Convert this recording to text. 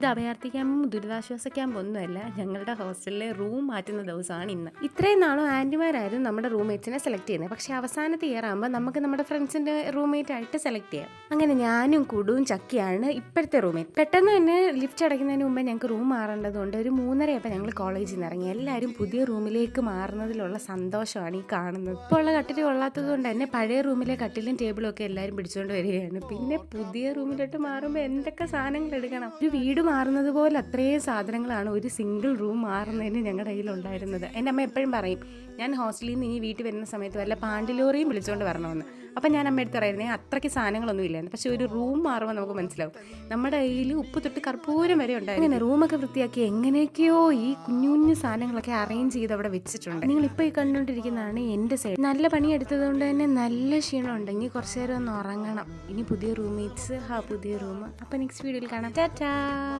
ഇത് അഭയാർത്ഥി ക്യാമ്പും ദുരിതാശ്വാസ ക്യാമ്പ് ഒന്നുമല്ല, ഞങ്ങളുടെ ഹോസ്റ്റലിലെ റൂം മാറ്റുന്ന ദിവസമാണ് ഇന്ന്. ഇത്രയും നാളും ആൻറ്റിമാരായിരുന്നു നമ്മുടെ റൂംമേറ്റ്സിനെ സെലക്ട് ചെയ്യുന്നത്. പക്ഷേ അവസാനത്തെ ഇയർ ആകുമ്പോൾ നമുക്ക് നമ്മുടെ ഫ്രണ്ട്സിൻ്റെ റൂംമേറ്റ് ആയിട്ട് സെലക്ട് ചെയ്യാം. അങ്ങനെ ഞാനും കുടുവും ചക്കിയാണ് ഇപ്പോഴത്തെ റൂംമേറ്റ്. പെട്ടെന്ന് തന്നെ ലിഫ്റ്റ് അടയ്ക്കുന്നതിന് മുമ്പ് ഞങ്ങൾക്ക് റൂം മാറേണ്ടതുകൊണ്ട് ഒരു 3:30 ഞങ്ങൾ കോളേജിൽ നിന്ന് ഇറങ്ങി. എല്ലാവരും പുതിയ റൂമിലേക്ക് മാറുന്നതിലുള്ള സന്തോഷമാണ് ഈ കാണുന്നത്. ഇപ്പോൾ ഉള്ള കട്ടിൽ കൊള്ളാത്തത് കൊണ്ട് തന്നെ പഴയ റൂമിലെ കട്ടിലും ടേബിളും ഒക്കെ എല്ലാവരും പിടിച്ചുകൊണ്ട് വരികയാണ്. പിന്നെ പുതിയ റൂമിലോട്ട് മാറുമ്പോൾ എന്തൊക്കെ സാധനങ്ങൾ എടുക്കണം. ഒരു വീട് മാറുന്നത് പോലെ അത്രയും സാധനങ്ങളാണ് ഒരു സിംഗിൾ റൂം മാറുന്നതിന് ഞങ്ങളുടെ കയ്യിലുണ്ടായിരുന്നത്. എൻ്റെ അമ്മ എപ്പോഴും പറയും, ഞാൻ ഹോസ്റ്റലിൽ നിന്ന് ഈ വീട്ടിൽ വരുന്ന സമയത്ത് വല്ല പാണ്ടിലോറിയും വിളിച്ചുകൊണ്ട് വരണമെന്ന്. അപ്പം ഞാൻ അമ്മയെടുത്ത് പറയുന്നത് അത്രയ്ക്ക് സാധനങ്ങളൊന്നും ഇല്ലായിരുന്നു. പക്ഷെ ഒരു റൂം മാറുമ്പോൾ നമുക്ക് മനസ്സിലാവും നമ്മുടെ കയ്യിൽ ഉപ്പ് തൊട്ട് കർപ്പൂരം വരെ ഉണ്ടായിരുന്നു. അങ്ങനെ റൂമൊക്കെ വൃത്തിയാക്കി എങ്ങനെയൊക്കെയോ ഈ കുഞ്ഞു കുഞ്ഞു സാധനങ്ങളൊക്കെ അറേഞ്ച് ചെയ്ത് അവിടെ വെച്ചിട്ടുണ്ട്. നിങ്ങളിപ്പോൾ ഈ കണ്ടുകൊണ്ടിരിക്കുന്നതാണ് എൻ്റെ സൈഡ്. നല്ല പണിയെടുത്തത് കൊണ്ട് തന്നെ നല്ല ക്ഷീണം ഉണ്ടെങ്കിൽ കുറച്ച് നേരം ഒന്ന് ഉറങ്ങണം. ഇനി പുതിയ റൂംമേറ്റ്സ്, പുതിയ റൂം. അപ്പോൾ നെക്സ്റ്റ് വീഡിയോയിൽ കാണാം. ടാറ്റാ.